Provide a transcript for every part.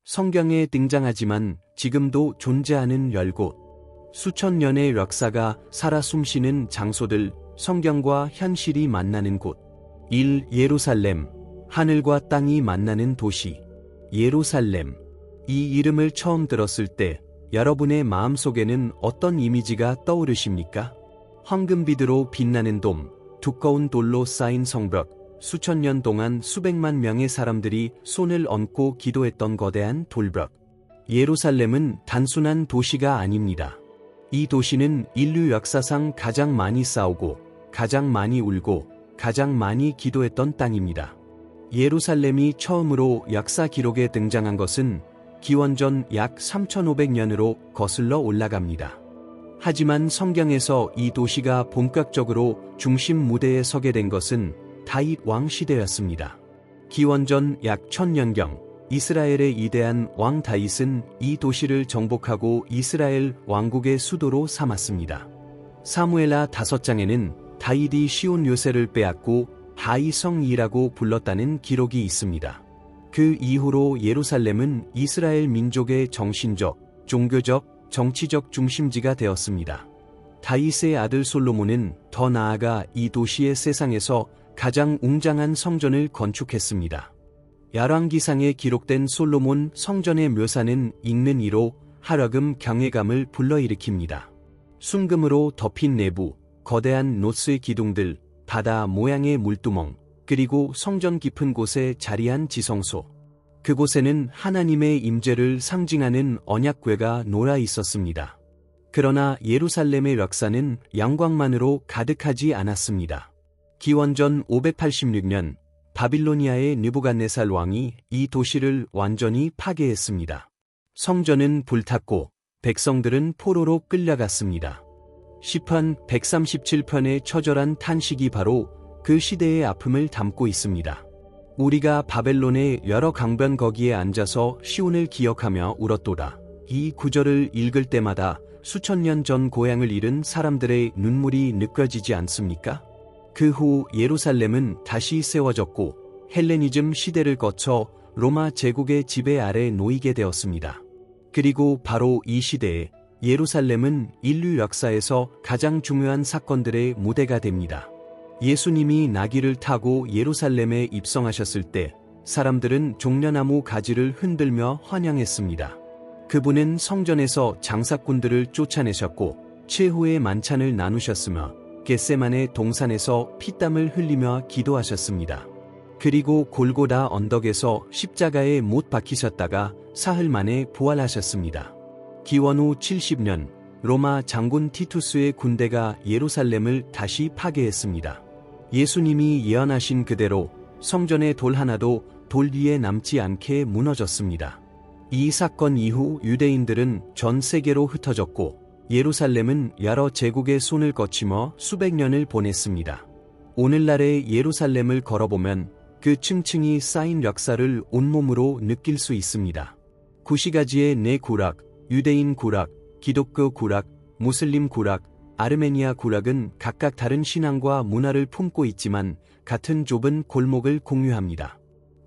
성경에 등장하지만 지금도 존재하는 10곳. 수천 년의 역사가 살아 숨쉬는 장소들, 성경과 현실이 만나는 곳. 1. 예루살렘. 하늘과 땅이 만나는 도시. 예루살렘. 이 이름을 처음 들었을 때 여러분의 마음속에는 어떤 이미지가 떠오르십니까? 황금빛으로 빛나는 돔, 두꺼운 돌로 쌓인 성벽, 수천 년 동안 수백만 명의 사람들이 손을 얹고 기도했던 거대한 돌벽. 예루살렘은 단순한 도시가 아닙니다. 이 도시는 인류 역사상 가장 많이 싸우고, 가장 많이 울고, 가장 많이 기도했던 땅입니다. 예루살렘이 처음으로 역사 기록에 등장한 것은 기원전 약 3500년으로 거슬러 올라갑니다. 하지만 성경에서 이 도시가 본격적으로 중심 무대에 서게 된 것은 다윗 왕 시대였습니다. 기원전 약 1000년경 이스라엘의 이대한 왕 다윗은 이 도시를 정복하고 이스라엘 왕국의 수도로 삼았습니다. 사무엘하 5장에는 다윗이 시온 요새를 빼앗고 다윗성이라고 불렀다는 기록이 있습니다. 그 이후로 예루살렘은 이스라엘 민족의 정신적, 종교적, 정치적 중심지가 되었습니다. 다윗의 아들 솔로몬은 더 나아가 이 도시의 세상에서 가장 웅장한 성전을 건축했습니다. 열왕기상에 기록된 솔로몬 성전의 묘사는 읽는 이로 하려금 경외감을 불러일으킵니다. 순금으로 덮인 내부, 거대한 노스의 기둥들, 바다 모양의 물두멍, 그리고 성전 깊은 곳에 자리한 지성소. 그곳에는 하나님의 임재를 상징하는 언약궤가 놓여 있었습니다. 그러나 예루살렘의 역사는 영광만으로 가득하지 않았습니다. 기원전 586년 바빌로니아의 느부갓네살 왕이 이 도시를 완전히 파괴했습니다. 성전은 불탔고 백성들은 포로로 끌려갔습니다. 시편 137편의 처절한 탄식이 바로 그 시대의 아픔을 담고 있습니다. 우리가 바벨론의 여러 강변 거기에 앉아서 시온을 기억하며 울었도다. 이 구절을 읽을 때마다 수천 년 전 고향을 잃은 사람들의 눈물이 느껴지지 않습니까? 그 후 예루살렘은 다시 세워졌고 헬레니즘 시대를 거쳐 로마 제국의 지배 아래 놓이게 되었습니다. 그리고 바로 이 시대에 예루살렘은 인류 역사에서 가장 중요한 사건들의 무대가 됩니다. 예수님이 나귀를 타고 예루살렘에 입성하셨을 때 사람들은 종려나무 가지를 흔들며 환영했습니다. 그분은 성전에서 장사꾼들을 쫓아내셨고 최후의 만찬을 나누셨으며 겟세마네 동산에서 피땀을 흘리며 기도하셨습니다. 그리고 골고다 언덕에서 십자가에 못 박히셨다가 사흘 만에 부활하셨습니다. 기원 후 70년 로마 장군 티투스의 군대가 예루살렘을 다시 파괴했습니다. 예수님이 예언하신 그대로 성전의 돌 하나도 돌 위에 남지 않게 무너졌습니다. 이 사건 이후 유대인들은 전 세계로 흩어졌고 예루살렘은 여러 제국의 손을 거치며 수백 년을 보냈습니다. 오늘날의 예루살렘을 걸어보면 그 층층이 쌓인 역사를 온몸으로 느낄 수 있습니다. 구시가지의 네 구락, 유대인 구락, 기독교 구락, 무슬림 구락, 아르메니아 구락은 각각 다른 신앙과 문화를 품고 있지만 같은 좁은 골목을 공유합니다.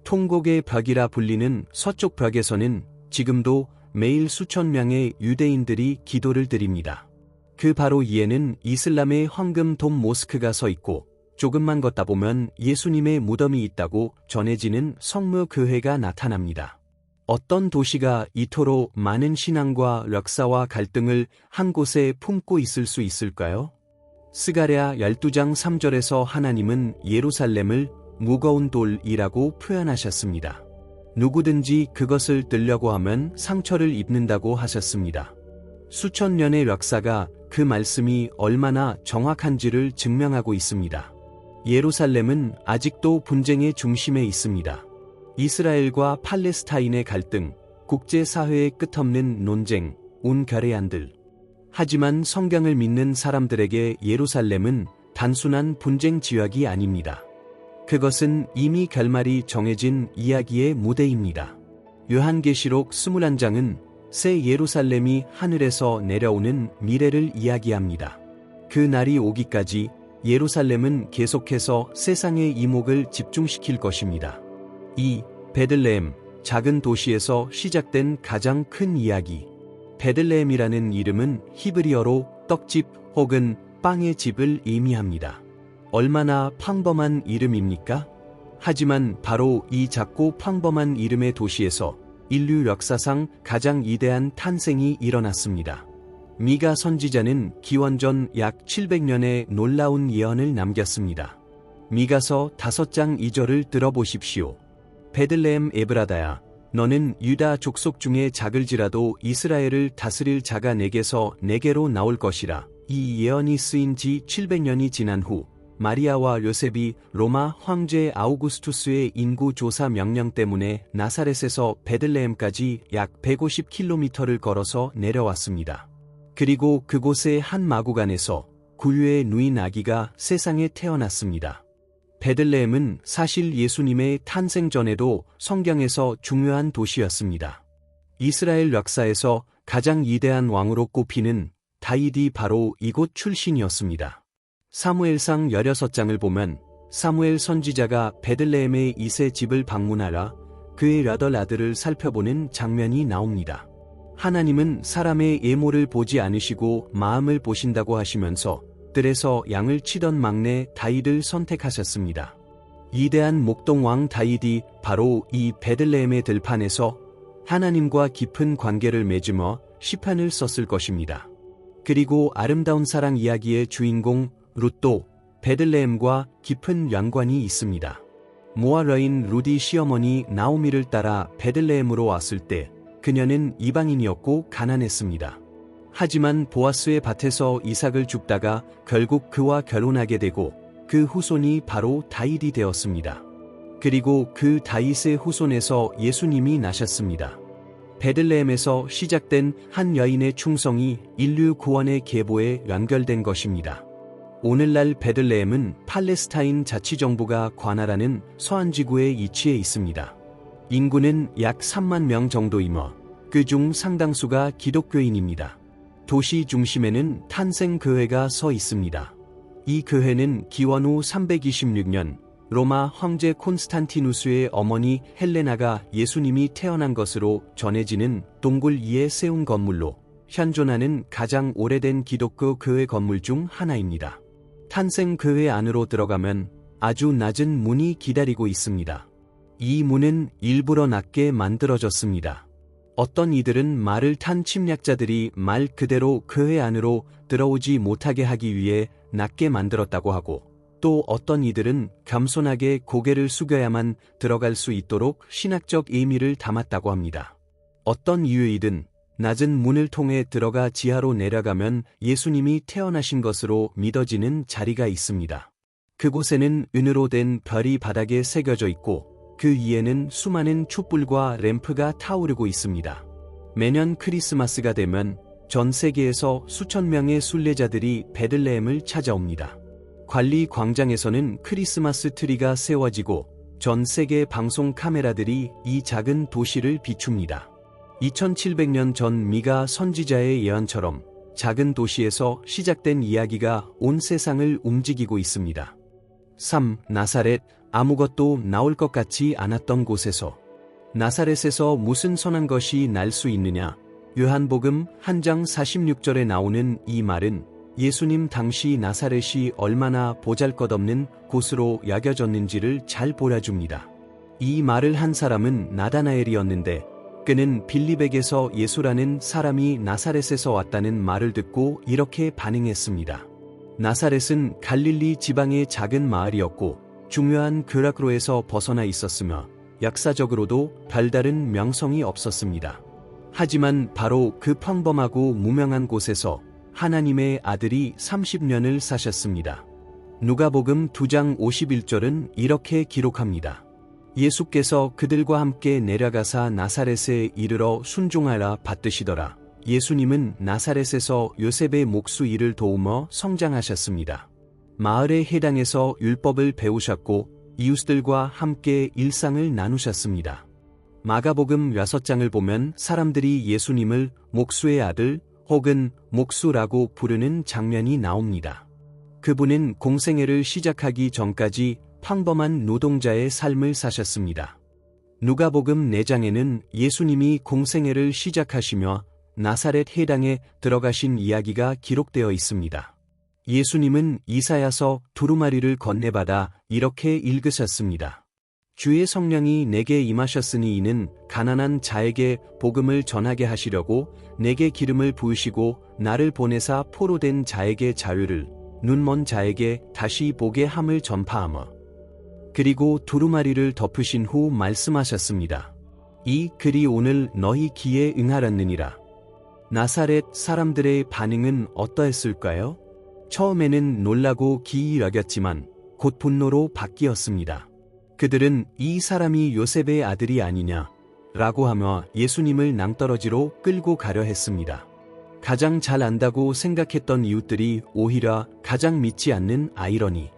통곡의 벽이라 불리는 서쪽 벽에서는 지금도 매일 수천 명의 유대인들이 기도를 드립니다. 그 바로 위에는 이슬람의 황금 돔 모스크가 서 있고 조금만 걷다 보면 예수님의 무덤이 있다고 전해지는 성묘 교회가 나타납니다. 어떤 도시가 이토록 많은 신앙과 역사와 갈등을 한 곳에 품고 있을 수 있을까요? 스가랴 12장 3절에서 하나님은 예루살렘을 무거운 돌이라고 표현하셨습니다. 누구든지 그것을 들려고 하면 상처를 입는다고 하셨습니다. 수천 년의 역사가 그 말씀이 얼마나 정확한지를 증명하고 있습니다. 예루살렘은 아직도 분쟁의 중심에 있습니다. 이스라엘과 팔레스타인의 갈등, 국제사회의 끝없는 논쟁, 온결의안들. 하지만 성경을 믿는 사람들에게 예루살렘은 단순한 분쟁 지역이 아닙니다. 그것은 이미 결말이 정해진 이야기의 무대입니다. 요한계시록 21장은 새 예루살렘이 하늘에서 내려오는 미래를 이야기합니다. 그 날이 오기까지 예루살렘은 계속해서 세상의 이목을 집중시킬 것입니다. 2. 베들레헴, 작은 도시에서 시작된 가장 큰 이야기. 베들레헴이라는 이름은 히브리어로 떡집 혹은 빵의 집을 의미합니다. 얼마나 평범한 이름입니까? 하지만 바로 이 작고 평범한 이름의 도시에서 인류 역사상 가장 위대한 탄생이 일어났습니다. 미가 선지자는 기원전 약 700년의 놀라운 예언을 남겼습니다. 미가서 5장 2절을 들어보십시오. 베들레헴 에브라다야, 너는 유다 족속 중에 작을지라도 이스라엘을 다스릴 자가 내게서 내게로 나올 것이라. 이 예언이 쓰인 지 700년이 지난 후 마리아와 요셉이 로마 황제 아우구스투스의 인구 조사 명령 때문에 나사렛에서 베들레헴까지 약 150km를 걸어서 내려왔습니다. 그리고 그곳의 한 마구간에서 구유에 누인 아기가 세상에 태어났습니다. 베들레헴은 사실 예수님의 탄생 전에도 성경에서 중요한 도시였습니다. 이스라엘 역사에서 가장 위대한 왕으로 꼽히는 다윗이 바로 이곳 출신이었습니다. 사무엘상 16장을 보면 사무엘 선지자가 베들레헴의 이세 집을 방문하라 그의 8아들을 살펴보는 장면이 나옵니다. 하나님은 사람의 예모를 보지 않으시고 마음을 보신다고 하시면서 들에서 양을 치던 막내 다윗을 선택하셨습니다. 위대한 목동왕 다윗이 바로 이 베들레헴의 들판에서 하나님과 깊은 관계를 맺으며 시편을 썼을 것입니다. 그리고 아름다운 사랑 이야기의 주인공 룻도 베들레헴과 깊은 연관이 있습니다. 모압 여인 룻이 시어머니 나오미를 따라 베들레헴으로 왔을 때 그녀는 이방인이었고 가난했습니다. 하지만 보아스의 밭에서 이삭을 줍다가 결국 그와 결혼하게 되고 그 후손이 바로 다윗이 되었습니다. 그리고 그 다윗의 후손에서 예수님이 나셨습니다. 베들레헴에서 시작된 한 여인의 충성이 인류 구원의 계보에 연결된 것입니다. 오늘날 베들레헴은 팔레스타인 자치정부가 관할하는 서안지구에 위치해 있습니다. 인구는 약 3만 명 정도이며 그중 상당수가 기독교인입니다. 도시 중심에는 탄생교회가 서 있습니다. 이 교회는 기원 후 326년 로마 황제 콘스탄티누스의 어머니 헬레나가 예수님이 태어난 것으로 전해지는 동굴 위에 세운 건물로 현존하는 가장 오래된 기독교 교회 건물 중 하나입니다. 탄생교회 안으로 들어가면 아주 낮은 문이 기다리고 있습니다. 이 문은 일부러 낮게 만들어졌습니다. 어떤 이들은 말을 탄 침략자들이 말 그대로 교회 안으로 들어오지 못하게 하기 위해 낮게 만들었다고 하고, 또 어떤 이들은 겸손하게 고개를 숙여야만 들어갈 수 있도록 신학적 의미를 담았다고 합니다. 어떤 이유이든 낮은 문을 통해 들어가 지하로 내려가면 예수님이 태어나신 것으로 믿어지는 자리가 있습니다. 그곳에는 은으로 된 별이 바닥에 새겨져 있고 그 위에는 수많은 촛불과 램프가 타오르고 있습니다. 매년 크리스마스가 되면 전 세계에서 수천 명의 순례자들이 베들레헴을 찾아옵니다. 관리 광장에서는 크리스마스 트리가 세워지고 전 세계 방송 카메라들이 이 작은 도시를 비춥니다. 2700년 전 미가 선지자의 예언처럼 작은 도시에서 시작된 이야기가 온 세상을 움직이고 있습니다. 3. 나사렛, 아무것도 나올 것 같지 않았던 곳에서. 나사렛에서 무슨 선한 것이 날 수 있느냐? 요한복음 1장 46절에 나오는 이 말은 예수님 당시 나사렛이 얼마나 보잘것없는 곳으로 여겨졌는지를 잘 보여줍니다. 이 말을 한 사람은 나다나엘이었는데 그는 빌립에게서 예수라는 사람이 나사렛에서 왔다는 말을 듣고 이렇게 반응했습니다. 나사렛은 갈릴리 지방의 작은 마을이었고 중요한 교락로에서 벗어나 있었으며 역사적으로도 별다른 명성이 없었습니다. 하지만 바로 그 평범하고 무명한 곳에서 하나님의 아들이 30년을 사셨습니다. 누가복음 2장 51절은 이렇게 기록합니다. 예수께서 그들과 함께 내려가사 나사렛에 이르러 순종하라 받드시더라. 예수님은 나사렛에서 요셉의 목수 일을 도우며 성장하셨습니다. 마을의 회당에서 율법을 배우셨고 이웃들과 함께 일상을 나누셨습니다. 마가복음 6장을 보면 사람들이 예수님을 목수의 아들 혹은 목수라고 부르는 장면이 나옵니다. 그분은 공생애를 시작하기 전까지 평범한 노동자의 삶을 사셨습니다. 누가복음 4장에는 예수님이 공생애를 시작하시며 나사렛 해당에 들어가신 이야기가 기록되어 있습니다. 예수님은 이사야서 두루마리를 건네받아 이렇게 읽으셨습니다. 주의 성령이 내게 임하셨으니 이는 가난한 자에게 복음을 전하게 하시려고 내게 기름을 부으시고 나를 보내사 포로된 자에게 자유를, 눈먼 자에게 다시 보게 함을 전파하며. 그리고 두루마리를 덮으신 후 말씀하셨습니다. 이 글이 오늘 너희 귀에 응하렸느니라. 나사렛 사람들의 반응은 어떠했을까요? 처음에는 놀라고 기이 여겼지만 곧 분노로 바뀌었습니다. 그들은 이 사람이 요셉의 아들이 아니냐 라고 하며 예수님을 낭떠러지로 끌고 가려 했습니다. 가장 잘 안다고 생각했던 이웃들이 오히려 가장 믿지 않는 아이러니.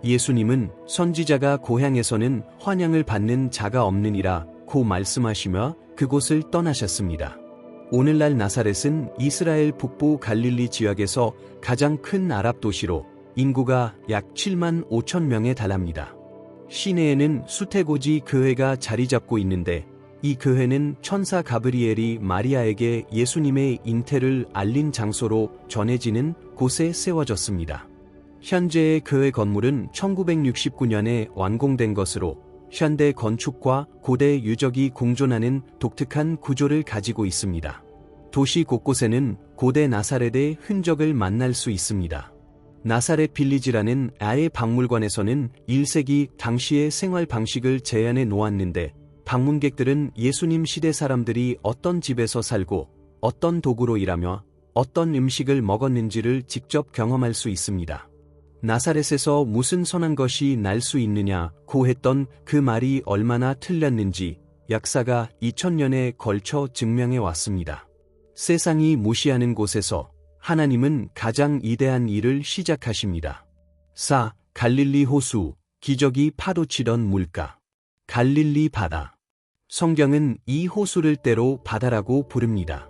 예수님은 선지자가 고향에서는 환영을 받는 자가 없느니라 고 말씀하시며 그곳을 떠나셨습니다. 오늘날 나사렛은 이스라엘 북부 갈릴리 지역에서 가장 큰 아랍 도시로 인구가 약 7만 5천 명에 달합니다. 시내에는 수태고지 교회가 자리 잡고 있는데 이 교회는 천사 가브리엘이 마리아에게 예수님의 잉태를 알린 장소로 전해지는 곳에 세워졌습니다. 현재의 교회 건물은 1969년에 완공된 것으로 현대 건축과 고대 유적이 공존하는 독특한 구조를 가지고 있습니다. 도시 곳곳에는 고대 나사렛의 흔적을 만날 수 있습니다. 나사렛 빌리지라는 아의 박물관에서는 1세기 당시의 생활 방식을 재현해 놓았는데 방문객들은 예수님 시대 사람들이 어떤 집에서 살고 어떤 도구로 일하며 어떤 음식을 먹었는지를 직접 경험할 수 있습니다. 나사렛에서 무슨 선한 것이 날 수 있느냐고 했던 그 말이 얼마나 틀렸는지 역사가 2000년에 걸쳐 증명해 왔습니다. 세상이 무시하는 곳에서 하나님은 가장 위대한 일을 시작하십니다. 4. 갈릴리 호수, 기적이 파도치던 물가. 갈릴리 바다. 성경은 이 호수를 때로 바다라고 부릅니다.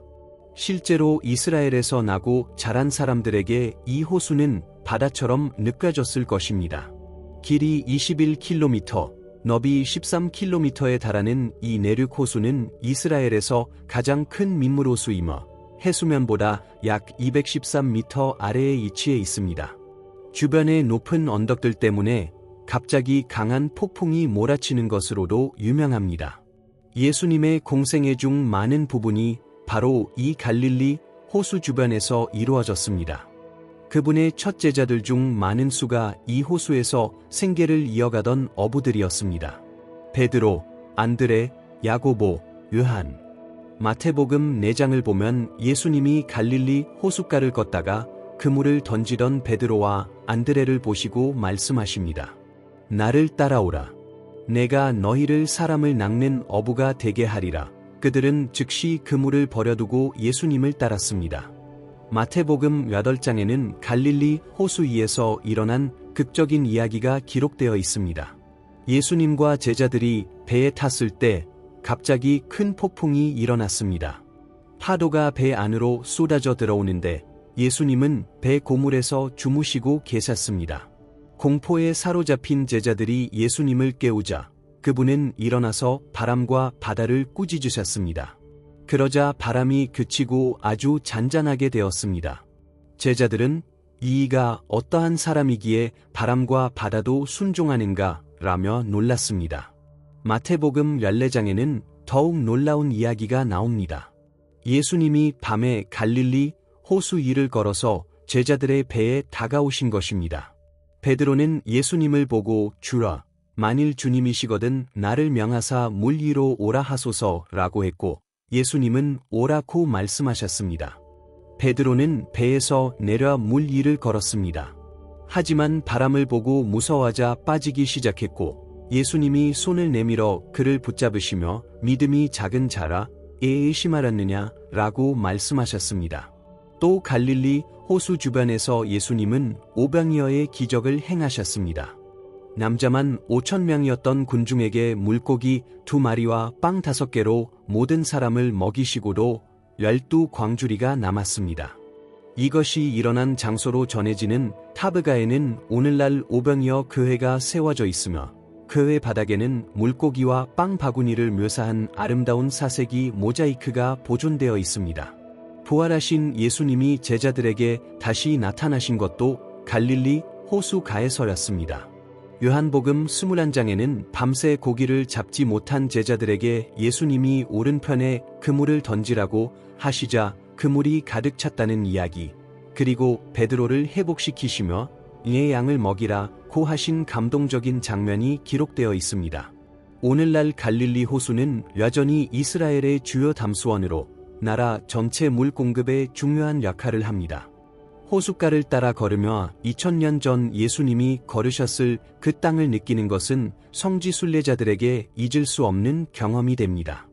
실제로 이스라엘에서 나고 자란 사람들에게 이 호수는 바다처럼 느껴졌을 것입니다. 길이 21km, 너비 13km에 달하는 이 내륙 호수는 이스라엘에서 가장 큰 민물 호수이며 해수면보다 약 213m 아래에 위치해 있습니다. 주변의 높은 언덕들 때문에 갑자기 강한 폭풍이 몰아치는 것으로도 유명합니다. 예수님의 공생애 중 많은 부분이 바로 이 갈릴리 호수 주변에서 이루어졌습니다. 그분의 첫 제자들 중 많은 수가 이 호수에서 생계를 이어가던 어부들이었습니다. 베드로, 안드레, 야고보, 요한. 마태복음 4장을 보면 예수님이 갈릴리 호숫가를 걷다가 그물을 던지던 베드로와 안드레를 보시고 말씀하십니다. 나를 따라오라. 내가 너희를 사람을 낚는 어부가 되게 하리라. 그들은 즉시 그물을 버려두고 예수님을 따랐습니다. 마태복음 8장에는 갈릴리 호수 위에서 일어난 극적인 이야기가 기록되어 있습니다. 예수님과 제자들이 배에 탔을 때 갑자기 큰 폭풍이 일어났습니다. 파도가 배 안으로 쏟아져 들어오는데 예수님은 배 고물에서 주무시고 계셨습니다. 공포에 사로잡힌 제자들이 예수님을 깨우자 그분은 일어나서 바람과 바다를 꾸짖으셨습니다. 그러자 바람이 그치고 아주 잔잔하게 되었습니다. 제자들은 이가 어떠한 사람이기에 바람과 바다도 순종하는가 라며 놀랐습니다. 마태복음 14장에는 더욱 놀라운 이야기가 나옵니다. 예수님이 밤에 갈릴리 호수 위를 걸어서 제자들의 배에 다가오신 것입니다. 베드로는 예수님을 보고 주라, 만일 주님이시거든 나를 명하사 물 위로 오라 하소서라고 했고 예수님은 오라고 말씀하셨습니다. 베드로는 배에서 내려 물 위를 걸었습니다. 하지만 바람을 보고 무서워하자 빠지기 시작했고 예수님이 손을 내밀어 그를 붙잡으시며 믿음이 작은 자라 의심하였느냐 라고 말씀하셨습니다. 또 갈릴리 호수 주변에서 예수님은 오병이어의 기적을 행하셨습니다. 남자만 5,000명이었던 군중에게 물고기 2마리와 빵 5개로 모든 사람을 먹이시고도 12광주리가 남았습니다. 이것이 일어난 장소로 전해지는 타브가에는 오늘날 오병이어 교회가 세워져 있으며 교회 바닥에는 물고기와 빵 바구니를 묘사한 아름다운 사색이 모자이크가 보존되어 있습니다. 부활하신 예수님이 제자들에게 다시 나타나신 것도 갈릴리 호수가에서였습니다. 요한복음 21장에는 밤새 고기를 잡지 못한 제자들에게 예수님이 오른편에 그물을 던지라고 하시자 그물이 가득 찼다는 이야기, 그리고 베드로를 회복시키시며 이의 양을 먹이라 고 하신 감동적인 장면이 기록되어 있습니다. 오늘날 갈릴리 호수는 여전히 이스라엘의 주요 담수원으로 나라 전체 물 공급에 중요한 역할을 합니다. 호숫가를 따라 걸으며 2000년 전 예수님이 걸으셨을 그 땅을 느끼는 것은 성지 순례자들에게 잊을 수 없는 경험이 됩니다.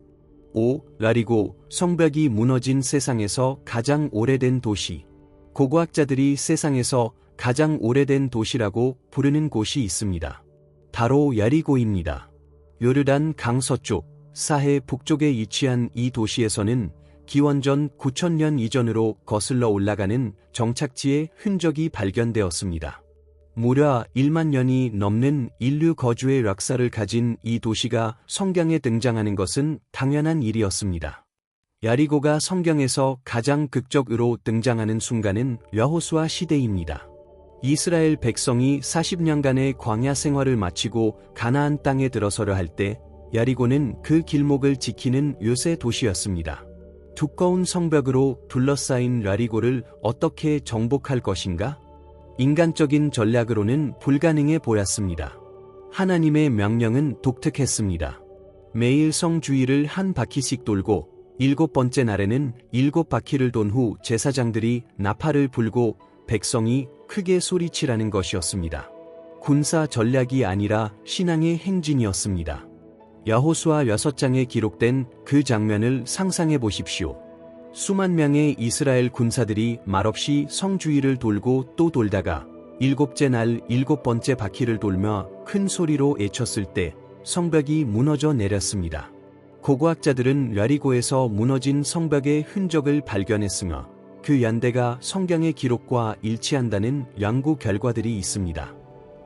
5. 여리고, 성벽이 무너진 세상에서 가장 오래된 도시. 고고학자들이 세상에서 가장 오래된 도시라고 부르는 곳이 있습니다. 바로 여리고입니다. 요르단 강 서쪽, 사해 북쪽에 위치한 이 도시에서는 기원전 9000년 이전으로 거슬러 올라가는 정착지의 흔적이 발견되었습니다. 무려 1만 년이 넘는 인류 거주의 역사를 가진 이 도시가 성경에 등장하는 것은 당연한 일이었습니다. 여리고가 성경에서 가장 극적으로 등장하는 순간은 여호수아 시대입니다. 이스라엘 백성이 40년간의 광야 생활을 마치고 가나안 땅에 들어서려 할 때 여리고는 그 길목을 지키는 요새 도시였습니다. 두꺼운 성벽으로 둘러싸인 여리고를 어떻게 정복할 것인가? 인간적인 전략으로는 불가능해 보였습니다. 하나님의 명령은 독특했습니다. 매일 성 주위를 한 바퀴씩 돌고 7번째 날에는 7바퀴를 돈 후 제사장들이 나팔을 불고 백성이 크게 소리치라는 것이었습니다. 군사 전략이 아니라 신앙의 행진이었습니다. 여호수아 6장에 기록된 그 장면을 상상해 보십시오. 수만 명의 이스라엘 군사들이 말없이 성 주위를 돌고 또 돌다가 7째 날 7번째 바퀴를 돌며 큰 소리로 외쳤을 때 성벽이 무너져 내렸습니다. 고고학자들은 여리고에서 무너진 성벽의 흔적을 발견했으며 그 연대가 성경의 기록과 일치한다는 연구 결과들이 있습니다.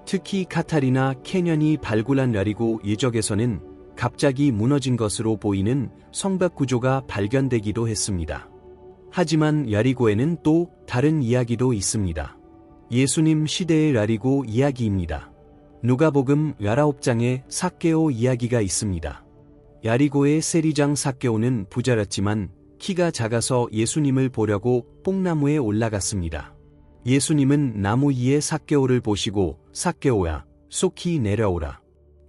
특히 카타리나 캐년이 발굴한 여리고 예적에서는 갑자기 무너진 것으로 보이는 성벽 구조가 발견되기도 했습니다. 하지만 여리고에는 또 다른 이야기도 있습니다. 예수님 시대의 여리고 이야기입니다. 누가복음 19장에 삭개오 이야기가 있습니다. 여리고의 세리장 삭개오는 부자였지만 키가 작아서 예수님을 보려고 뽕나무에 올라갔습니다. 예수님은 나무 위에 삭개오를 보시고 삭개오야, 속히 내려오라.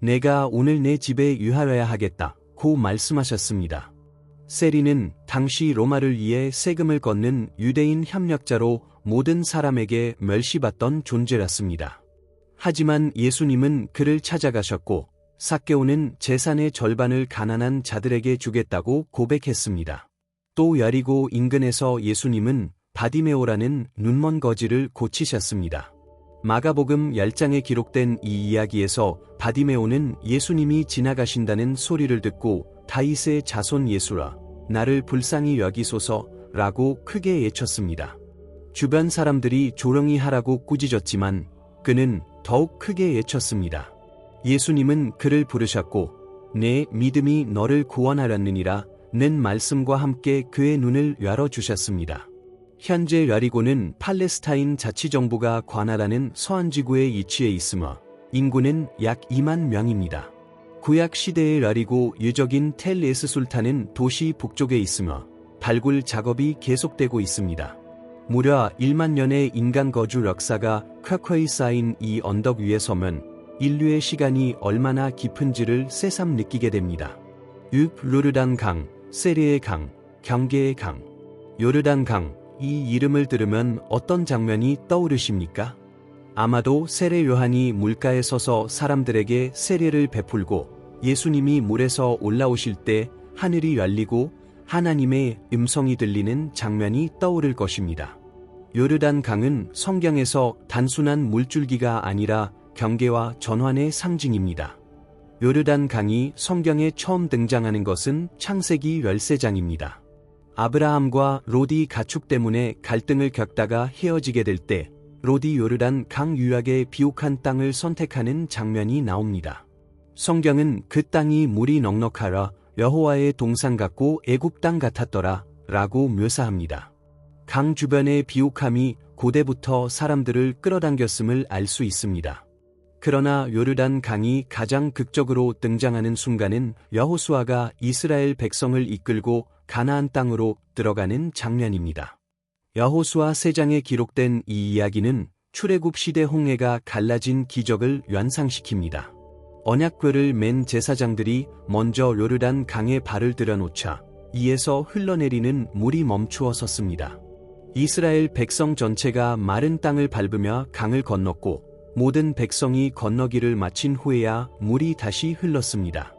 내가 오늘 내 집에 유하여야 하겠다 고 말씀하셨습니다. 세리는 당시 로마를 위해 세금을 걷는 유대인 협력자로 모든 사람에게 멸시받던 존재였습니다. 하지만 예수님은 그를 찾아가셨고 삭개오는 재산의 절반을 가난한 자들에게 주겠다고 고백했습니다. 또 여리고 인근에서 예수님은 바디메오라는 눈먼 거지를 고치셨습니다. 마가복음 10장에 기록된 이 이야기에서 바디메오는 예수님이 지나가신다는 소리를 듣고 다윗의 자손 예수라, 나를 불쌍히 여기소서라고 크게 외쳤습니다. 주변 사람들이 조용히 하라고 꾸짖었지만 그는 더욱 크게 외쳤습니다. 예수님은 그를 부르셨고 내 믿음이 너를 구원하였느니라 는 말씀과 함께 그의 눈을 열어주셨습니다. 현재 여리고는 팔레스타인 자치정부가 관할하는 서안지구에 위치해 있으며 인구는 약 2만 명입니다. 구약 시대의 여리고 유적인 텔 에스술탄은 도시 북쪽에 있으며 발굴 작업이 계속되고 있습니다. 무려 1만 년의 인간 거주 역사가 쾌쾌히 쌓인 이 언덕 위에 서면 인류의 시간이 얼마나 깊은지를 새삼 느끼게 됩니다. 요르단 강, 세리의 강, 경계의 강, 요르단 강, 이 이름을 들으면 어떤 장면이 떠오르십니까? 아마도 세례 요한이 물가에 서서 사람들에게 세례를 베풀고 예수님이 물에서 올라오실 때 하늘이 열리고 하나님의 음성이 들리는 장면이 떠오를 것입니다. 요르단 강은 성경에서 단순한 물줄기가 아니라 경계와 전환의 상징입니다. 요르단 강이 성경에 처음 등장하는 것은 창세기 13장입니다. 아브라함과 롯이 가축 때문에 갈등을 겪다가 헤어지게 될 때 롯이 요르단 강 유역의 비옥한 땅을 선택하는 장면이 나옵니다. 성경은 그 땅이 물이 넉넉하라 여호와의 동산 같고 애굽 땅 같았더라 라고 묘사합니다. 강 주변의 비옥함이 고대부터 사람들을 끌어당겼음을 알 수 있습니다. 그러나 요르단 강이 가장 극적으로 등장하는 순간은 여호수아가 이스라엘 백성을 이끌고 가나안 땅으로 들어가는 장면입니다. 여호수아 3장에 기록된 이 이야기는 출애굽 시대 홍해가 갈라진 기적을 연상시킵니다. 언약궤를 맨 제사장들이 먼저 요르단 강에 발을 들여놓자 이에서 흘러내리는 물이 멈추어 섰습니다. 이스라엘 백성 전체가 마른 땅을 밟으며 강을 건넜고 모든 백성이 건너기를 마친 후에야 물이 다시 흘렀습니다.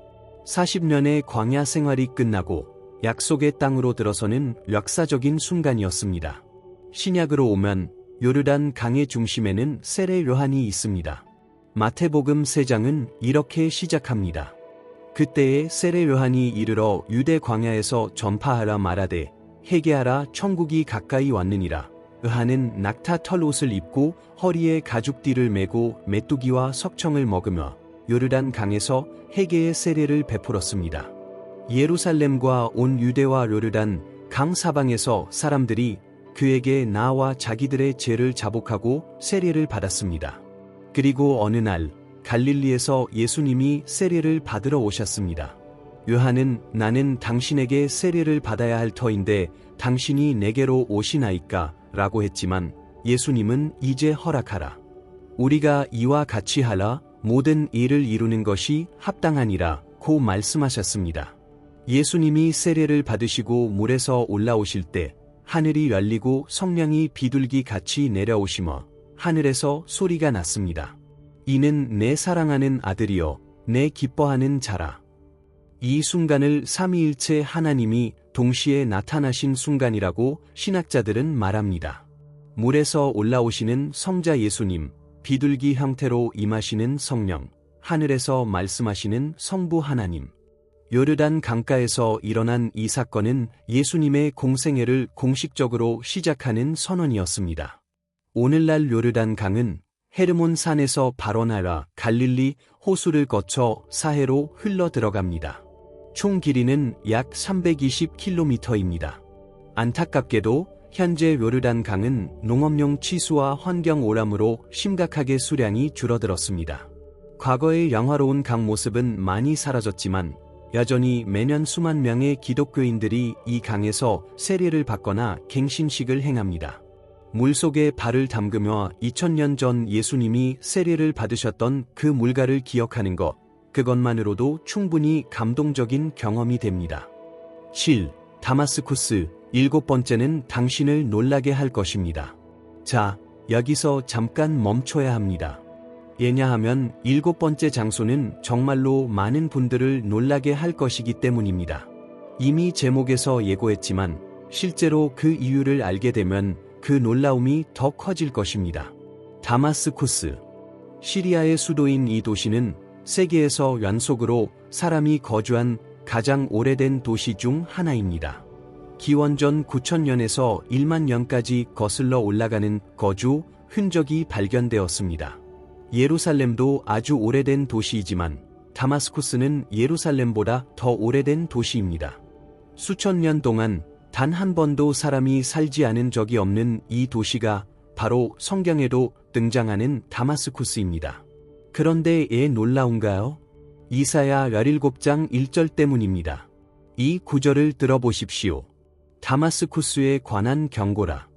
40년의 광야 생활이 끝나고 약속의 땅으로 들어서는 역사적인 순간이었습니다. 신약으로 오면 요르단 강의 중심에는 세례 요한이 있습니다. 마태복음 3장은 이렇게 시작합니다. 그때에 세례 요한이 이르러 유대 광야에서 전파하라 말하되 회개하라 천국이 가까이 왔느니라. 요한은 낙타 털옷을 입고 허리에 가죽띠를 메고 메뚜기와 석청을 먹으며 요르단 강에서 회개의 세례를 베풀었습니다. 예루살렘과 온 유대와 요르단 강 사방에서 사람들이 그에게 나와 자기들의 죄를 자복하고 세례를 받았습니다. 그리고 어느 날 갈릴리에서 예수님이 세례를 받으러 오셨습니다. 요한은 나는 당신에게 세례를 받아야 할 터인데 당신이 내게로 오시나이까? 라고 했지만 예수님은 이제 허락하라. 우리가 이와 같이 하라 모든 일을 이루는 것이 합당하니라 고 말씀하셨습니다. 예수님이 세례를 받으시고 물에서 올라오실 때 하늘이 열리고 성령이 비둘기 같이 내려오시며 하늘에서 소리가 났습니다. 이는 내 사랑하는 아들이요 내 기뻐하는 자라. 이 순간을 삼위일체 하나님이 동시에 나타나신 순간이라고 신학자들은 말합니다. 물에서 올라오시는 성자 예수님, 비둘기 형태로 임하시는 성령, 하늘에서 말씀하시는 성부 하나님. 요르단 강가에서 일어난 이 사건은 예수님의 공생애를 공식적으로 시작하는 선언이었습니다. 오늘날 요르단 강은 헤르몬 산에서 발원하여 갈릴리 호수를 거쳐 사해로 흘러 들어갑니다. 총 길이는 약 320km입니다. 안타깝게도 현재 요르단 강은 농업용 치수와 환경 오염으로 심각하게 수량이 줄어들었습니다. 과거의 영화로운 강 모습은 많이 사라졌지만 여전히 매년 수만 명의 기독교인들이 이 강에서 세례를 받거나 갱신식을 행합니다. 물속에 발을 담그며 2000년 전 예수님이 세례를 받으셨던 그 물가를 기억하는 것, 그것만으로도 충분히 감동적인 경험이 됩니다. 7. 다마스쿠스 7번째는 당신을 놀라게 할 것입니다. 자, 여기서 잠깐 멈춰야 합니다. 왜냐하면 7번째 장소는 정말로 많은 분들을 놀라게 할 것이기 때문입니다. 이미 제목에서 예고했지만 실제로 그 이유를 알게 되면 그 놀라움이 더 커질 것입니다. 다마스쿠스. 시리아의 수도인 이 도시는 세계에서 연속으로 사람이 거주한 가장 오래된 도시 중 하나입니다. 기원전 9000년에서 1만 년까지 거슬러 올라가는 거주 흔적이 발견되었습니다. 예루살렘도 아주 오래된 도시이지만 다마스쿠스는 예루살렘보다 더 오래된 도시입니다. 수천 년 동안 단 한 번도 사람이 살지 않은 적이 없는 이 도시가 바로 성경에도 등장하는 다마스쿠스입니다. 그런데 왜 놀라운가요? 이사야 17장 1절 때문입니다. 이 구절을 들어보십시오. 다마스쿠스에 관한 경고라.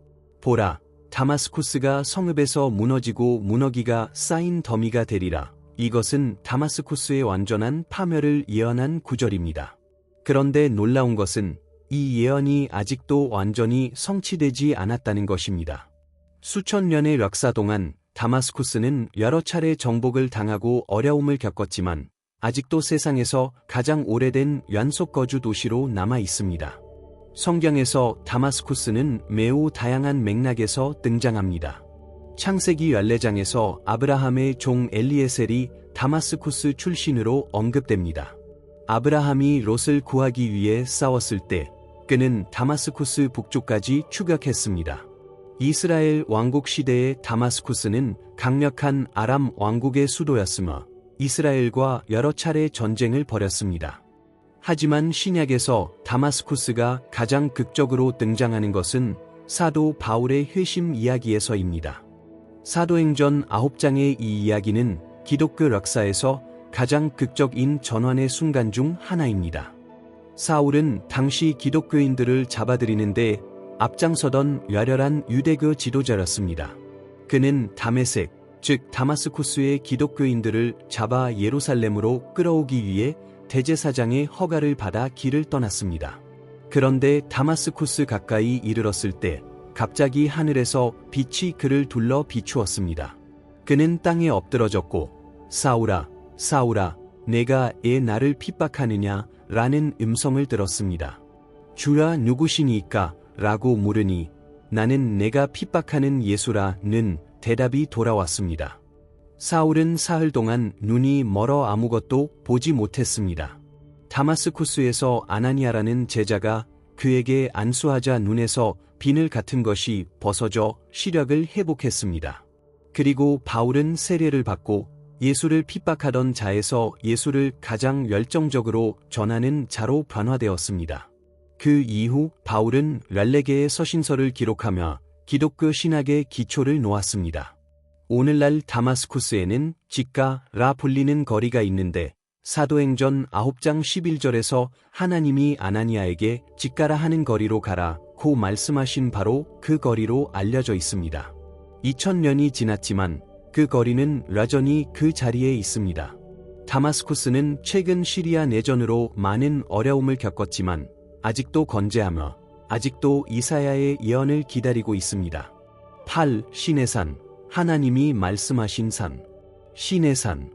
보라, 다마스쿠스가 성읍에서 무너지고 무너기가 쌓인 더미가 되리라. 이것은 다마스쿠스의 완전한 파멸을 예언한 구절입니다. 그런데 놀라운 것은 이 예언이 아직도 완전히 성취되지 않았다는 것입니다. 수천 년의 역사 동안 다마스쿠스는 여러 차례 정복을 당하고 어려움을 겪었지만 아직도 세상에서 가장 오래된 연속 거주 도시로 남아 있습니다. 성경에서 다마스쿠스는 매우 다양한 맥락에서 등장합니다. 창세기 14장에서 아브라함의 종 엘리에셀이 다마스쿠스 출신으로 언급됩니다. 아브라함이 롯을 구하기 위해 싸웠을 때 그는 다마스쿠스 북쪽까지 추격했습니다. 이스라엘 왕국 시대의 다마스쿠스는 강력한 아람 왕국의 수도였으며 이스라엘과 여러 차례 전쟁을 벌였습니다. 하지만 신약에서 다마스쿠스가 가장 극적으로 등장하는 것은 사도 바울의 회심 이야기에서입니다. 사도행전 9장의 이 이야기는 기독교 역사에서 가장 극적인 전환의 순간 중 하나입니다. 사울은 당시 기독교인들을 잡아들이는데 앞장서던 열혈한 유대교 지도자였습니다. 그는 다메섹, 즉 다마스쿠스의 기독교인들을 잡아 예루살렘으로 끌어오기 위해 대제사장의 허가를 받아 길을 떠났습니다. 그런데 다마스쿠스 가까이 이르렀을 때 갑자기 하늘에서 빛이 그를 둘러 비추었습니다. 그는 땅에 엎드러졌고 사울아, 사울아, 내가 왜 나를 핍박하느냐 라는 음성을 들었습니다. 주야 누구시니까? 라고 물으니 나는 내가 핍박하는 예수라는 대답이 돌아왔습니다. 사울은 사흘 동안 눈이 멀어 아무것도 보지 못했습니다. 다마스쿠스에서 아나니아라는 제자가 그에게 안수하자 눈에서 비늘 같은 것이 벗어져 시력을 회복했습니다. 그리고 바울은 세례를 받고 예수를 핍박하던 자에서 예수를 가장 열정적으로 전하는 자로 변화되었습니다. 그 이후 바울은 랄레게의 서신서를 기록하며 기독교 신학의 기초를 놓았습니다. 오늘날 다마스쿠스에는 직가라 불리는 거리가 있는데 사도행전 9장 11절에서 하나님이 아나니아에게 직가라 하는 거리로 가라고 말씀하신 바로 그 거리로 알려져 있습니다. 2000년이 지났지만 그 거리는 여전히 그 자리에 있습니다. 다마스쿠스는 최근 시리아 내전으로 많은 어려움을 겪었지만 아직도 건재하며 아직도 이사야의 예언을 기다리고 있습니다. 8. 신의 산, 하나님이 말씀하신 산. 신의 산.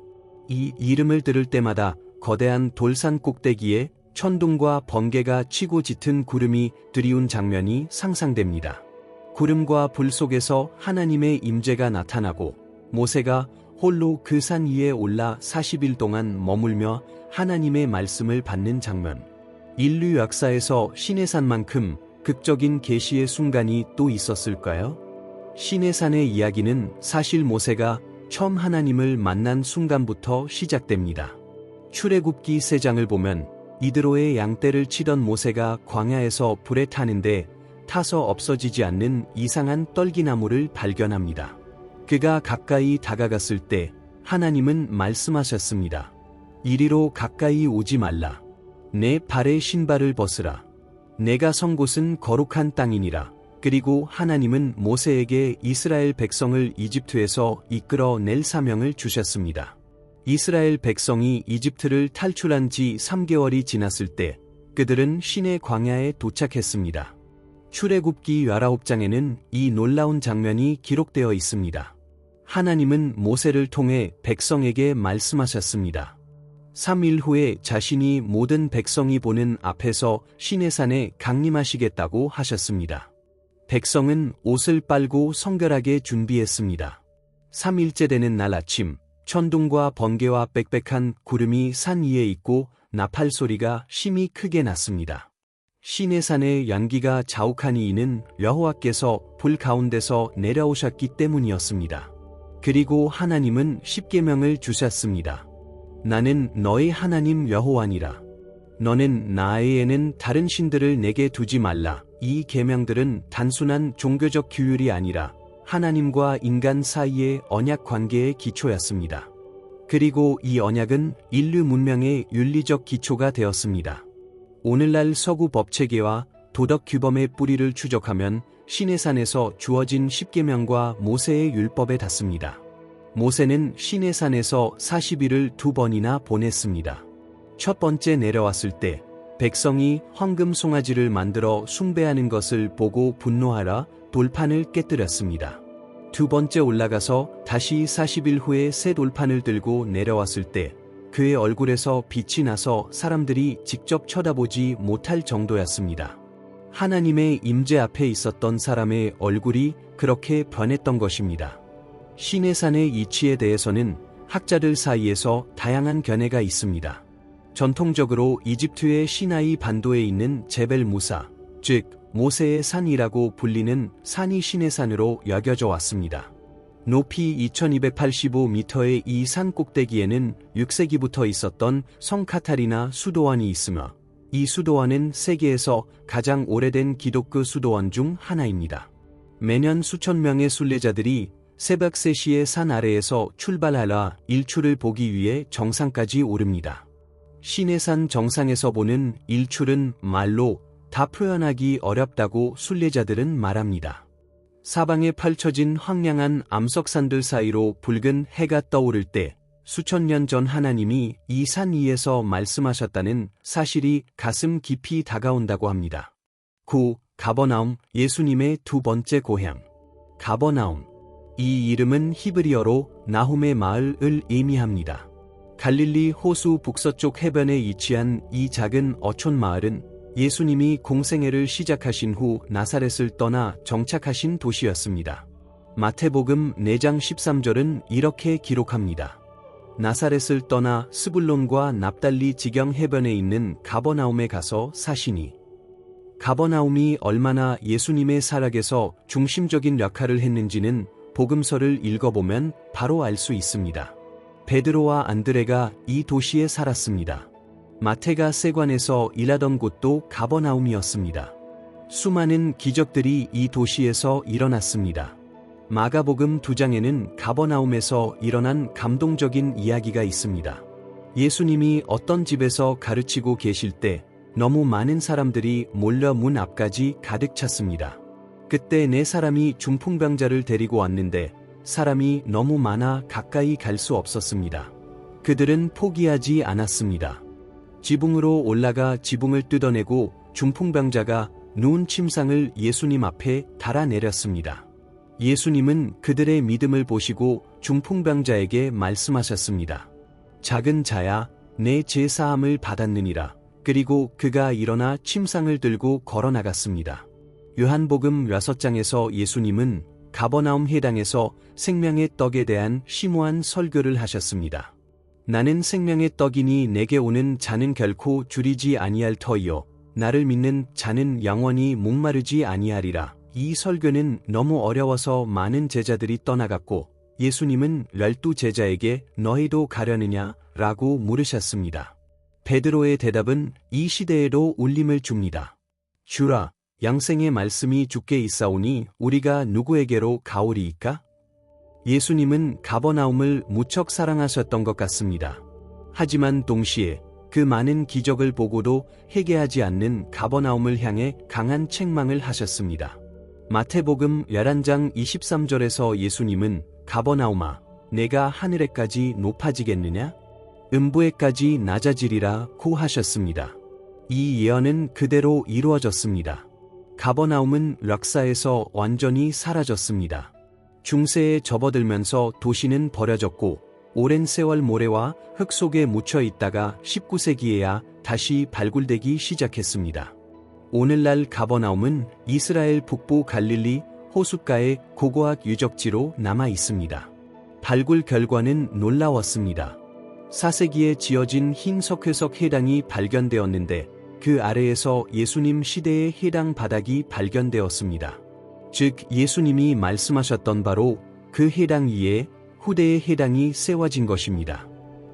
이 이름을 들을 때마다 거대한 돌산 꼭대기에 천둥과 번개가 치고 짙은 구름이 들이운 장면이 상상됩니다. 구름과 불 속에서 하나님의 임재가 나타나고 모세가 홀로 그 산 위에 올라 40일 동안 머물며 하나님의 말씀을 받는 장면. 인류 역사에서 신의 산만큼 극적인 계시의 순간이 또 있었을까요? 신의 산의 이야기는 사실 모세가 처음 하나님을 만난 순간부터 시작됩니다. 출애굽기 3장을 보면 이드로의 양떼를 치던 모세가 광야에서 불에 타는데 타서 없어지지 않는 이상한 떨기나무를 발견합니다. 그가 가까이 다가갔을 때 하나님은 말씀하셨습니다. 이리로 가까이 오지 말라. 내 발에 신발을 벗으라. 내가 선 곳은 거룩한 땅이니라. 그리고 하나님은 모세에게 이스라엘 백성을 이집트에서 이끌어낼 사명을 주셨습니다. 이스라엘 백성이 이집트를 탈출한 지 3개월이 지났을 때 그들은 시내 광야에 도착했습니다. 출애굽기 19장에는 이 놀라운 장면이 기록되어 있습니다. 하나님은 모세를 통해 백성에게 말씀하셨습니다. 3일 후에 자신이 모든 백성이 보는 앞에서 시내산에 강림하시겠다고 하셨습니다. 백성은 옷을 빨고 성결하게 준비했습니다. 3일째 되는 날 아침, 천둥과 번개와 빽빽한 구름이 산 위에 있고 나팔 소리가 심히 크게 났습니다. 시내산의 연기가 자욱하니 이는 여호와께서 불 가운데서 내려오셨기 때문이었습니다. 그리고 하나님은 십계명을 주셨습니다. 나는 너의 하나님 여호와니라. 너는 나에게는 다른 신들을 내게 두지 말라. 이 계명들은 단순한 종교적 규율이 아니라 하나님과 인간 사이의 언약 관계의 기초였습니다. 그리고 이 언약은 인류 문명의 윤리적 기초가 되었습니다. 오늘날 서구 법체계와 도덕 규범의 뿌리를 추적하면 시내산에서 주어진 십계명과 모세의 율법에 닿습니다. 모세는 시내산에서 40일을 2번이나 보냈습니다. 첫 번째 내려왔을 때 백성이 황금 송아지를 만들어 숭배하는 것을 보고 분노하라 돌판을 깨뜨렸습니다. 두 번째 올라가서 다시 40일 후에 새 돌판을 들고 내려왔을 때 그의 얼굴에서 빛이 나서 사람들이 직접 쳐다보지 못할 정도였습니다. 하나님의 임재 앞에 있었던 사람의 얼굴이 그렇게 변했던 것입니다. 시내산의 이치에 대해서는 학자들 사이에서 다양한 견해가 있습니다. 전통적으로 이집트의 시나이 반도에 있는 제벨 무사, 즉 모세의 산이라고 불리는 산이 시내산으로 여겨져 왔습니다. 높이 2285m의 이 산 꼭대기에는 6세기부터 있었던 성 카타리나 수도원이 있으며 이 수도원은 세계에서 가장 오래된 기독교 수도원 중 하나입니다. 매년 수천 명의 순례자들이 새벽 3시에 산 아래에서 출발하여 일출을 보기 위해 정상까지 오릅니다. 시내산 정상에서 보는 일출은 말로 다 표현하기 어렵다고 순례자들은 말합니다. 사방에 펼쳐진 황량한 암석산들 사이로 붉은 해가 떠오를 때 수천 년 전 하나님이 이 산 위에서 말씀하셨다는 사실이 가슴 깊이 다가온다고 합니다. 9. 가버나움, 예수님의 두 번째 고향. 가버나움. 이 이름은 히브리어로 나홈의 마을을 의미합니다. 갈릴리 호수 북서쪽 해변에 위치한 이 작은 어촌 마을은 예수님이 공생애를 시작하신 후 나사렛을 떠나 정착하신 도시였습니다. 마태복음 4장 13절은 이렇게 기록합니다. 나사렛을 떠나 스불론과 납달리 지경 해변에 있는 가버나움에 가서 사시니. 가버나움이 얼마나 예수님의 살아계서 중심적인 역할을 했는지는 복음서를 읽어보면 바로 알 수 있습니다. 베드로와 안드레가 이 도시에 살았습니다. 마태가 세관에서 일하던 곳도 가버나움이었습니다. 수많은 기적들이 이 도시에서 일어났습니다. 마가복음 2장에는 가버나움에서 일어난 감동적인 이야기가 있습니다. 예수님이 어떤 집에서 가르치고 계실 때 너무 많은 사람들이 몰려 문 앞까지 가득 찼습니다. 그때 4사람이 중풍병자를 데리고 왔는데 사람이 너무 많아 가까이 갈 수 없었습니다. 그들은 포기하지 않았습니다. 지붕으로 올라가 지붕을 뜯어내고 중풍병자가 누운 침상을 예수님 앞에 달아내렸습니다. 예수님은 그들의 믿음을 보시고 중풍병자에게 말씀하셨습니다. 작은 자야, 내 죄 사함을 받았느니라. 그리고 그가 일어나 침상을 들고 걸어나갔습니다. 요한복음 6장에서 예수님은 가버나움 해당에서 생명의 떡에 대한 심오한 설교를 하셨습니다. 나는 생명의 떡이니 내게 오는 자는 결코 줄이지 아니할 터이요 나를 믿는 자는 영원히 목마르지 아니하리라. 이 설교는 너무 어려워서 많은 제자들이 떠나갔고 예수님은 12제자에게 너희도 가려느냐? 라고 물으셨습니다. 베드로의 대답은 이 시대에도 울림을 줍니다. 주라, 양생의 말씀이 주께 있사오니 우리가 누구에게로 가오리이까? 예수님은 가버나움을 무척 사랑하셨던 것 같습니다. 하지만 동시에 그 많은 기적을 보고도 회개하지 않는 가버나움을 향해 강한 책망을 하셨습니다. 마태복음 11장 23절에서 예수님은 가버나움아, 내가 하늘에까지 높아지겠느냐? 음부에까지 낮아지리라 고 하셨습니다. 이 예언은 그대로 이루어졌습니다. 가버나움은 락사에서 완전히 사라졌습니다. 중세에 접어들면서 도시는 버려졌고 오랜 세월 모래와 흙 속에 묻혀 있다가 19세기에야 다시 발굴되기 시작했습니다. 오늘날 가버나움은 이스라엘 북부 갈릴리 호숫가의 고고학 유적지로 남아 있습니다. 발굴 결과는 놀라웠습니다. 4세기에 지어진 흰 석회석 해당이 발견되었는데 그 아래에서 예수님 시대의 해당 바닥이 발견되었습니다. 즉 예수님이 말씀하셨던 바로 그 해당 위에 후대의 해당이 세워진 것입니다.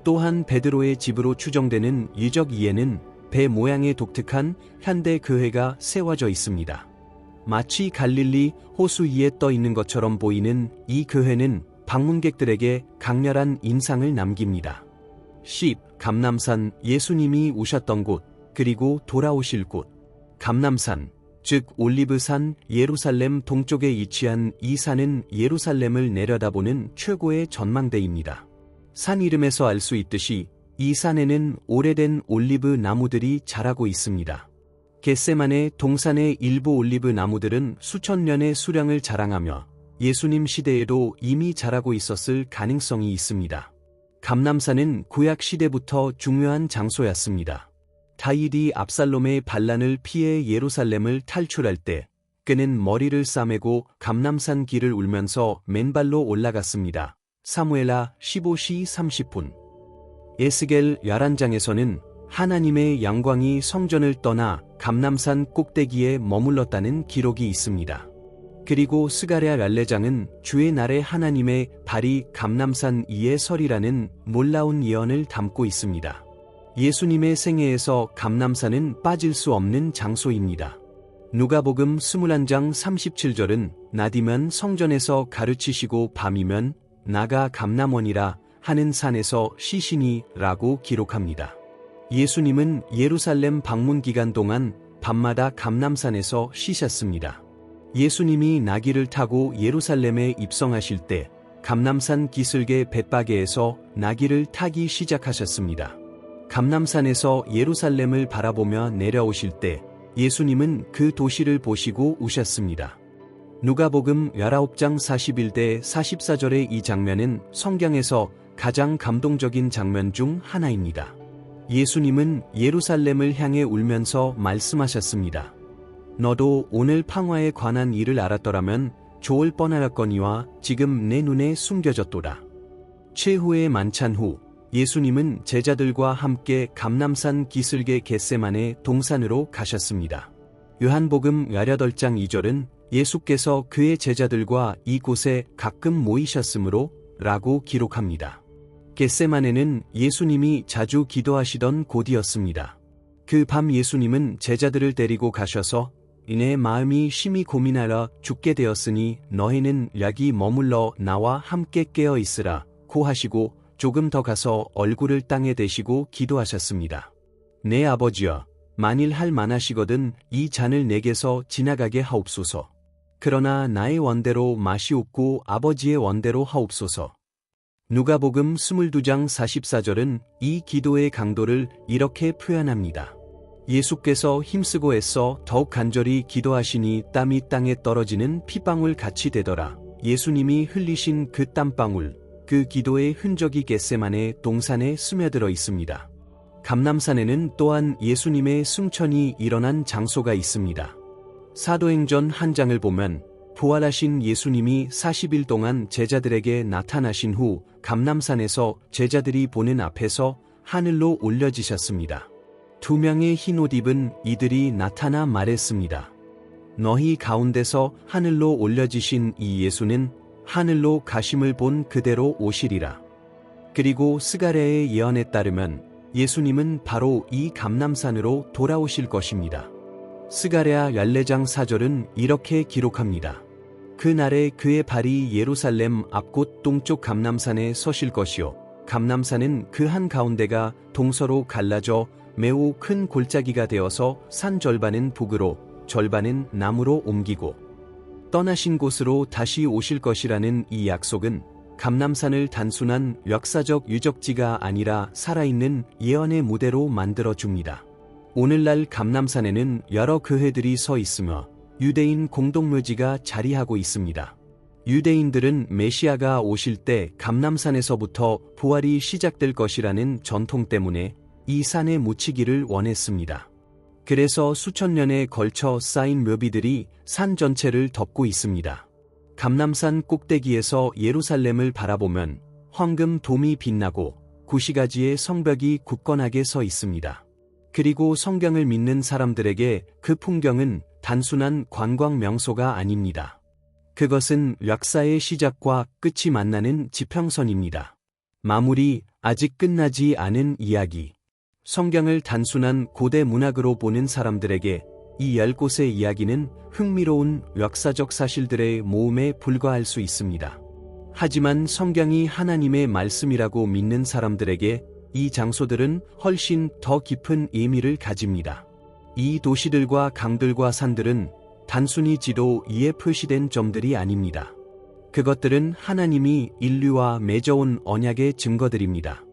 또한 베드로의 집으로 추정되는 유적 위에는 배 모양의 독특한 현대 교회가 세워져 있습니다. 마치 갈릴리 호수 위에 떠 있는 것처럼 보이는 이 교회는 방문객들에게 강렬한 인상을 남깁니다. 10. 감람산, 예수님이 오셨던 곳, 그리고 돌아오실 곳. 감람산, 즉 올리브산, 예루살렘 동쪽에 위치한 이 산은 예루살렘을 내려다보는 최고의 전망대입니다. 산 이름에서 알 수 있듯이 이 산에는 오래된 올리브 나무들이 자라고 있습니다. 겟세마네 동산의 일부 올리브 나무들은 수천 년의 수령을 자랑하며 예수님 시대에도 이미 자라고 있었을 가능성이 있습니다. 감람산은 구약 시대부터 중요한 장소였습니다. 다윗이 압살롬의 반란을 피해 예루살렘을 탈출할 때 그는 머리를 싸매고 감람산 길을 울면서 맨발로 올라갔습니다. 사무엘하 15시 30분. 에스겔 11장에서는 하나님의 영광이 성전을 떠나 감람산 꼭대기에 머물렀다는 기록이 있습니다. 그리고 스가랴 랄레장은 주의 날에 하나님의 발이 감람산 위에 서리라는 놀라운 예언을 담고 있습니다. 예수님의 생애에서 감람산은 빠질 수 없는 장소입니다. 누가복음 21장 37절은 낮이면 성전에서 가르치시고 밤이면 나가 감람원이라 하는 산에서 쉬시니 라고 기록합니다. 예수님은 예루살렘 방문 기간 동안 밤마다 감람산에서 쉬셨습니다. 예수님이 나귀를 타고 예루살렘에 입성하실 때 감람산 기슭의 벳바게에서 나귀를 타기 시작하셨습니다. 감람산에서 예루살렘을 바라보며 내려오실 때 예수님은 그 도시를 보시고 우셨습니다. 누가복음 19장 41대 44절의 이 장면은 성경에서 가장 감동적인 장면 중 하나입니다. 예수님은 예루살렘을 향해 울면서 말씀하셨습니다. 너도 오늘 평화에 관한 일을 알았더라면 좋을 뻔하였거니와 지금 내 눈에 숨겨졌도다. 최후의 만찬 후 예수님은 제자들과 함께 감람산 기슭의 겟세마네 동산으로 가셨습니다. 요한복음 18장 2절은 예수께서 그의 제자들과 이곳에 가끔 모이셨으므로 라고 기록합니다. 겟세마네는 예수님이 자주 기도하시던 곳이었습니다. 그 밤 예수님은 제자들을 데리고 가셔서 내 마음이 심히 고민하여 죽게 되었으니 너희는 여기 머물러 나와 함께 깨어 있으라 고 하시고 조금 더 가서 얼굴을 땅에 대시고 기도하셨습니다. 내 아버지여, 만일 할 만하시거든 이 잔을 내게서 지나가게 하옵소서. 그러나 나의 원대로 마시옵고 아버지의 원대로 하옵소서. 누가복음 22장 44절은 이 기도의 강도를 이렇게 표현합니다. 예수께서 힘쓰고 애써 더욱 간절히 기도하시니 땀이 땅에 떨어지는 핏방울 같이 되더라. 예수님이 흘리신 그 땀방울, 그 기도의 흔적이 겟세마네 동산에 스며들어 있습니다. 감람산에는 또한 예수님의 승천이 일어난 장소가 있습니다. 사도행전 한 장을 보면 부활하신 예수님이 40일 동안 제자들에게 나타나신 후 감람산에서 제자들이 보는 앞에서 하늘로 올려지셨습니다. 2명의 흰 옷 입은 이들이 나타나 말했습니다. 너희 가운데서 하늘로 올려지신 이 예수는 하늘로 가심을 본 그대로 오시리라. 그리고 스가랴의 예언에 따르면 예수님은 바로 이 감람산으로 돌아오실 것입니다. 스가랴 14장 4절은 이렇게 기록합니다. 그날에 그의 발이 예루살렘 앞곳 동쪽 감람산에 서실 것이요 감람산은 그 한가운데가 동서로 갈라져 매우 큰 골짜기가 되어서 산 절반은 북으로 절반은 남으로 옮기고 떠나신 곳으로 다시 오실 것이라는 이 약속은 감람산을 단순한 역사적 유적지가 아니라 살아있는 예언의 무대로 만들어줍니다. 오늘날 감람산에는 여러 교회들이 서 있으며 유대인 공동묘지가 자리하고 있습니다. 유대인들은 메시아가 오실 때 감람산에서부터 부활이 시작될 것이라는 전통 때문에 이 산에 묻히기를 원했습니다. 그래서 수천 년에 걸쳐 쌓인 묘비들이 산 전체를 덮고 있습니다. 감람산 꼭대기에서 예루살렘을 바라보면 황금 돔이 빛나고 구시가지의 성벽이 굳건하게 서 있습니다. 그리고 성경을 믿는 사람들에게 그 풍경은 단순한 관광 명소가 아닙니다. 그것은 역사의 시작과 끝이 만나는 지평선입니다. 마무리, 아직 끝나지 않은 이야기. 성경을 단순한 고대 문학으로 보는 사람들에게 이 10곳의 이야기는 흥미로운 역사적 사실들의 모음에 불과할 수 있습니다. 하지만 성경이 하나님의 말씀이라고 믿는 사람들에게 이 장소들은 훨씬 더 깊은 의미를 가집니다. 이 도시들과 강들과 산들은 단순히 지도 위에 표시된 점들이 아닙니다. 그것들은 하나님이 인류와 맺어온 언약의 증거들입니다.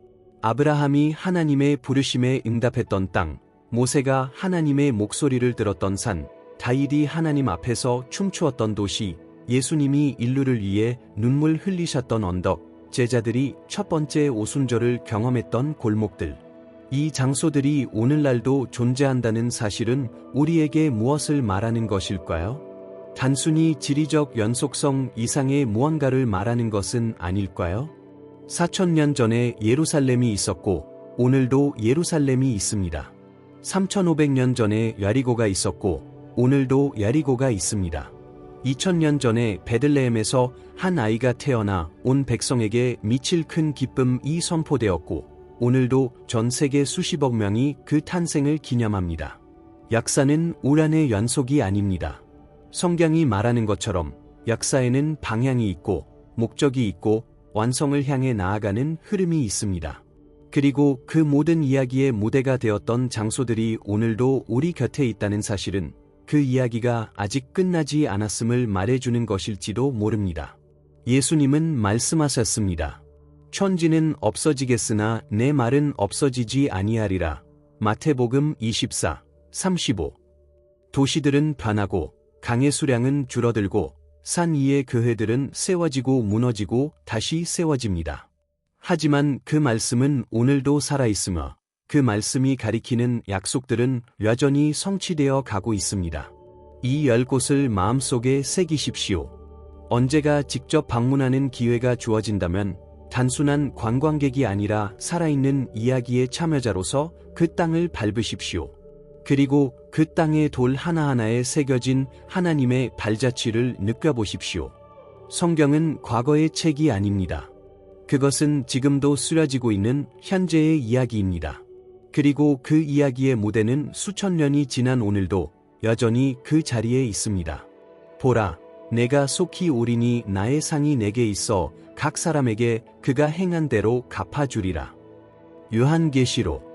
아브라함이 하나님의 부르심에 응답했던 땅, 모세가 하나님의 목소리를 들었던 산, 다윗이 하나님 앞에서 춤추었던 도시, 예수님이 인류를 위해 눈물 흘리셨던 언덕, 제자들이 첫 번째 오순절을 경험했던 골목들. 이 장소들이 오늘날도 존재한다는 사실은 우리에게 무엇을 말하는 것일까요? 단순히 지리적 연속성 이상의 무언가를 말하는 것은 아닐까요? 4000년 전에 예루살렘이 있었고 오늘도 예루살렘이 있습니다. 3500년 전에 여리고가 있었고 오늘도 여리고가 있습니다. 2000년 전에 베들레헴에서 한 아이가 태어나 온 백성에게 미칠 큰 기쁨이 선포되었고, 오늘도 전 세계 수십억 명이 그 탄생을 기념합니다. 역사는 우란의 연속이 아닙니다. 성경이 말하는 것처럼 역사에는 방향이 있고 목적이 있고 완성을 향해 나아가는 흐름이 있습니다. 그리고 그 모든 이야기의 무대가 되었던 장소들이 오늘도 우리 곁에 있다는 사실은 그 이야기가 아직 끝나지 않았음을 말해주는 것일지도 모릅니다. 예수님은 말씀하셨습니다. 천지는 없어지겠으나 내 말은 없어지지 아니하리라. 마태복음 24:35. 도시들은 변하고 강의 수량은 줄어들고 산 위의 교회들은 세워지고 무너지고 다시 세워집니다. 하지만 그 말씀은 오늘도 살아있으며 그 말씀이 가리키는 약속들은 여전히 성취되어 가고 있습니다. 이 10곳을 마음속에 새기십시오. 언제가 직접 방문하는 기회가 주어진다면 단순한 관광객이 아니라 살아있는 이야기의 참여자로서 그 땅을 밟으십시오. 그리고 그 땅의 돌 하나하나에 새겨진 하나님의 발자취를 느껴보십시오. 성경은 과거의 책이 아닙니다. 그것은 지금도 쓰여지고 있는 현재의 이야기입니다. 그리고 그 이야기의 무대는 수천 년이 지난 오늘도 여전히 그 자리에 있습니다. 보라, 내가 속히 오리니 나의 상이 내게 있어 각 사람에게 그가 행한 대로 갚아주리라. 요한계시록